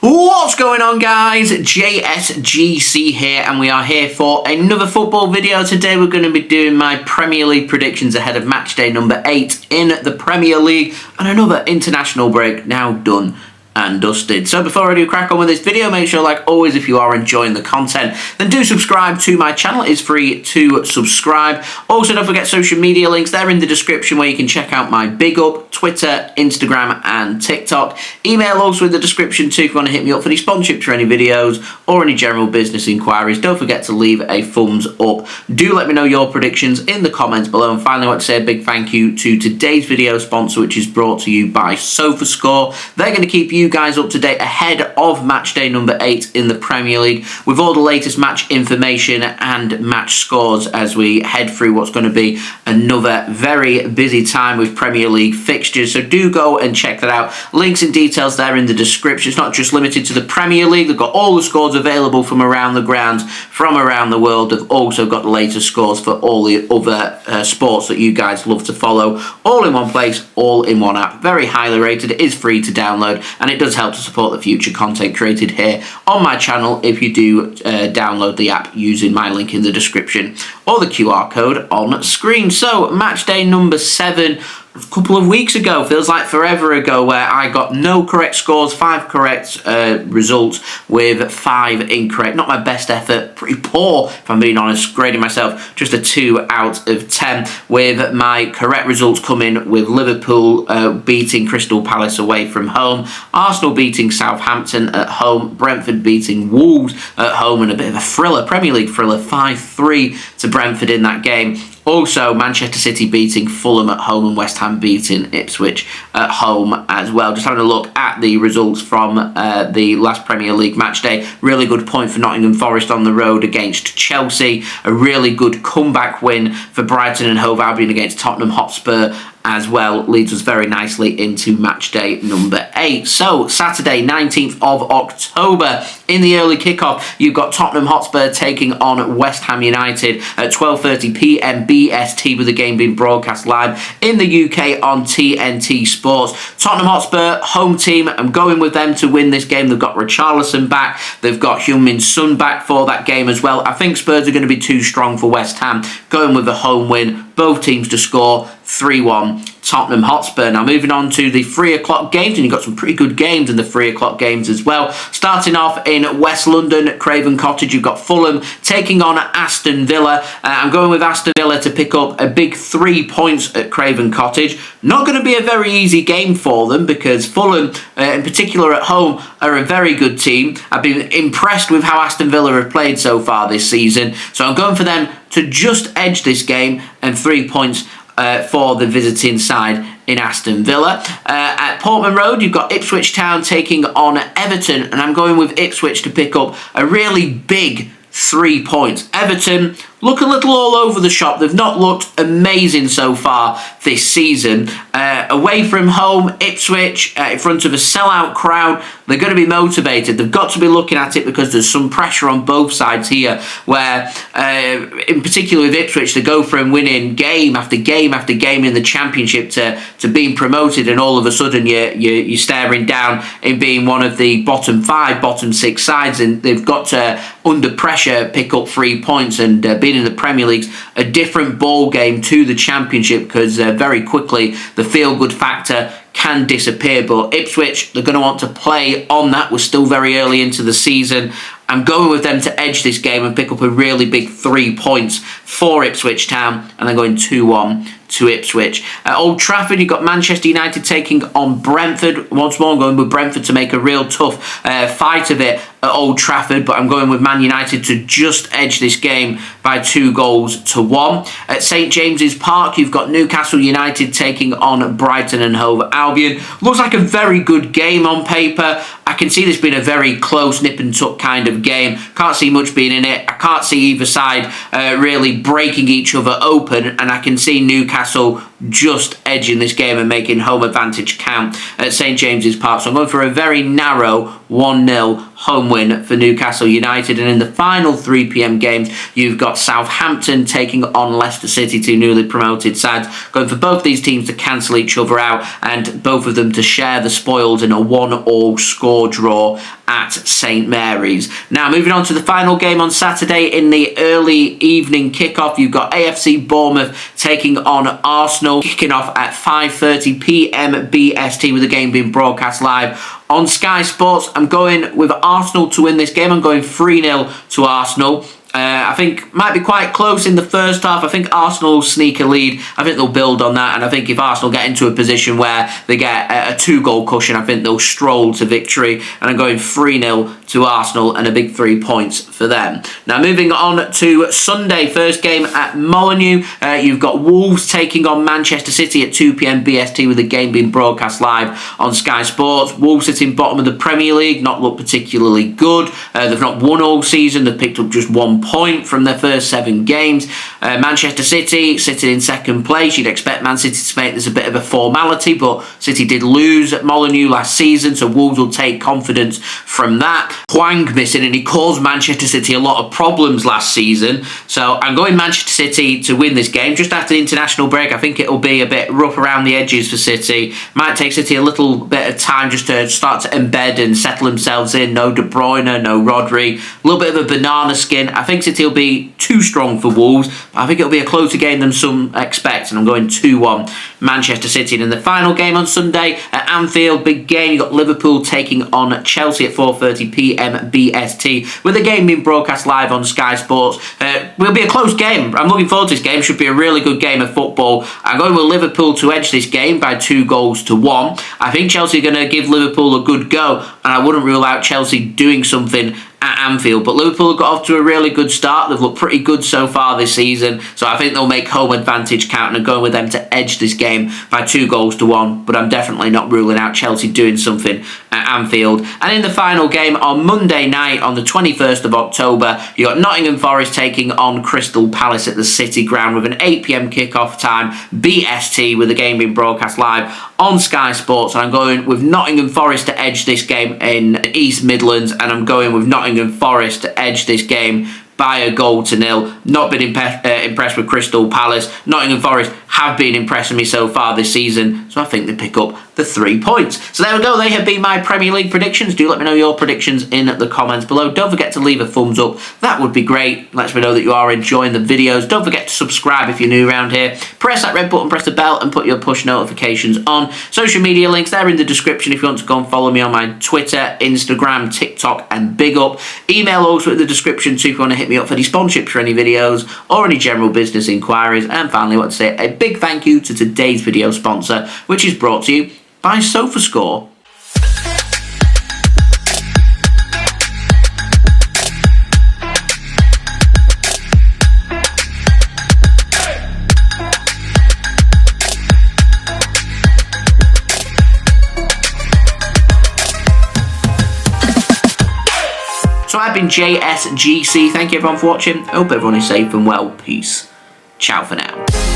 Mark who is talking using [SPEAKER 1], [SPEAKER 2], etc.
[SPEAKER 1] What's going on, guys? JSGC here, and we are here for another football video. Today we're going to be doing my Premier League predictions ahead of match day number 8 in the Premier League, and another international break now done and dusted. So before I do crack on with this video, make sure, like always, if you are enjoying the content, then do subscribe to my channel. It's free to subscribe. Also, don't forget social media links. They're in the description where you can check out my Big Up, Twitter, Instagram and TikTok. Email also in the description too if you want to hit me up for any sponsorship for any videos or any general business inquiries. Don't forget to leave a thumbs up. Do let me know your predictions in the comments below. And finally, I want to say a big thank you to today's video sponsor, which is brought to you by SofaScore. They're going to keep you guys up to date ahead of match day number 8 in the Premier League with all the latest match information and match scores as we head through what's going to be another very busy time with Premier League fixtures. So do go and check that out. Links and details there in the description. It's not just limited to the Premier League. They've got all the scores available from around the ground, from around the world. They've also got the latest scores for all the other sports that you guys love to follow. All in one place, all in one app. Very highly rated. It is free to download, and it does help to support the future content created here on my channel if you do download the app using my link in the description or the QR code on screen. So match day number 7, a couple of weeks ago, feels like forever ago, where I got no correct scores, 5 correct results with 5 incorrect. Not my best effort, pretty poor if I'm being honest, grading myself just a 2 out of 10, with my correct results coming with Liverpool beating Crystal Palace away from home, Arsenal beating Southampton at home, Brentford beating Wolves at home, and a bit of a thriller, Premier League thriller, 5-3 to Brentford in that game. Also, Manchester City beating Fulham at home and West Ham beating Ipswich at home as well. Just having a look at the results from the last Premier League match day. Really good point for Nottingham Forest on the road against Chelsea. A really good comeback win for Brighton and Hove Albion against Tottenham Hotspur as well. Leads us very nicely into match day number 8. So Saturday 19th of October in the early kickoff, you've got Tottenham Hotspur taking on West Ham United at 12:30 p.m. BST, with the game being broadcast live in the UK on TNT Sports. Tottenham Hotspur, home team. I'm going with them to win this game. They've got Richarlison back. They've got Heung-min Son back for that game as well. I think Spurs are going to be too strong for West Ham. Going with the home win. Both teams to score 3-1. Tottenham Hotspur. Now moving on to the 3 o'clock games, and you've got some pretty good games in the 3 o'clock games as well. Starting off in West London at Craven Cottage, you've got Fulham taking on Aston Villa. I'm going with Aston Villa to pick up a big 3 points at Craven Cottage. Not going to be a very easy game for them because Fulham, in particular at home, are a very good team. I've been impressed with how Aston Villa have played so far this season, so I'm going for them to just edge this game and 3 points for the visiting side in Aston Villa. At Portman Road, you've got Ipswich Town taking on Everton, and I'm going with Ipswich to pick up a really big 3 points. Everton look a little all over the shop. They've not looked amazing so far this season. Away from home, Ipswich, in front of a sellout crowd, they're going to be motivated. They've got to be looking at it because there's some pressure on both sides here, where, in particular with Ipswich, they go from winning game after game after game in the Championship to being promoted, and all of a sudden you're staring down in being one of the bottom 5, bottom 6 sides, and they've got to, under pressure, pick up 3 points, and being in the Premier League's a different ball game to the Championship because very quickly the feel-good factor can disappear. But Ipswich, they're going to want to play on that. We're still very early into the season. I'm going with them to edge this game and pick up a really big 3 points for Ipswich Town, and they're going 2-1 to Ipswich. At Old Trafford, you've got Manchester United taking on Brentford. Once more, I'm going with Brentford to make a real tough fight of it at Old Trafford, but I'm going with Man United to just edge this game by 2-1. At St James's Park, you've got Newcastle United taking on Brighton and Hove Albion. Looks like a very good game on paper. I can see this being a very close nip and tuck kind of game. Can't see much being in it. I can't see either side really breaking each other open, and I can see Newcastle just edging this game and making home advantage count at St James's Park. So I'm going for a very narrow 1-0 home win for Newcastle United. And in the final 3 p.m. games, you've got Southampton taking on Leicester City, two newly promoted sides. Going for both these teams to cancel each other out and both of them to share the spoils in a 1-1 score draw at St Mary's. Now, moving on to the final game on Saturday in the early evening kickoff, you've got AFC Bournemouth taking on Arsenal, kicking off at 5:30 p.m. BST, with the game being broadcast live on Sky Sports. I'm going with Arsenal to win this game. I'm going 3-0 to Arsenal. I think might be quite close in the first half. I think Arsenal will sneak a lead. I think they'll build on that, and I think if Arsenal get into a position where they get a 2-goal cushion, I think they'll stroll to victory, and I'm going 3-0 to Arsenal and a big 3 points for them. Now, moving on to Sunday, first game at Molineux. You've got Wolves taking on Manchester City at 2 p.m. BST, with the game being broadcast live on Sky Sports. Wolves sitting bottom of the Premier League, not looked particularly good. They've not won all season. They've picked up just 1 point from their first 7 games. Manchester City sitting in second place. You'd expect Man City to make this a bit of a formality, but City did lose at Molineux last season, so Wolves will take confidence from that. Hwang missing, and he caused Manchester City a lot of problems last season, so I'm going Manchester City to win this game. Just after the international break, I think it'll be a bit rough around the edges for City. Might take City a little bit of time just to start to embed and settle themselves in. No De Bruyne, no Rodri, a little bit of a banana skin. I think City will be too strong for Wolves, but I think it'll be a closer game than some expect, and I'm going 2-1 Manchester City. And in the final game on Sunday at Anfield, big game, you've got Liverpool taking on Chelsea at 4:30 p.m. BST, with the game being broadcast live on Sky Sports. Will be a close game. I'm looking forward to this game. Should be a really good game of football. I'm going with Liverpool to edge this game by 2-1. I think Chelsea are going to give Liverpool a good go, and I wouldn't rule out Chelsea doing something at Anfield, but Liverpool have got off to a really good start. They've looked pretty good so far this season, so I think they'll make home advantage count, and I'm going with them to edge this game by 2-1, but I'm definitely not ruling out Chelsea doing something at Anfield. And in the final game on Monday night, on the 21st of October, you got Nottingham Forest taking on Crystal Palace at the City Ground, with an 8 p.m. kickoff time BST, with the game being broadcast live on Sky Sports. And I'm going with Nottingham Forest to edge this game in East Midlands, and I'm going with Nottingham Forest to edge this game by 1-0. Not been impressed with Crystal Palace. Nottingham Forest have been impressing me so far this season, so I think they pick up the 3 points. So there we go. They have been my Premier League predictions. Do let me know your predictions in the comments below. Don't forget to leave a thumbs up. That would be great. Lets me know that you are enjoying the videos. Don't forget to subscribe if you're new around here. Press that red button, press the bell, and put your push notifications on. Social media links, they're in the description if you want to go and follow me on my Twitter, Instagram, TikTok, and Big Up. Email also in the description too if you want to hit me up for any sponsorships for any videos or any general business inquiries. And finally, I want to say a big thank you to today's video sponsor, which is brought to you by SofaScore. So I've been JSGC. Thank you everyone for watching. I hope everyone is safe and well. Peace. Ciao for now.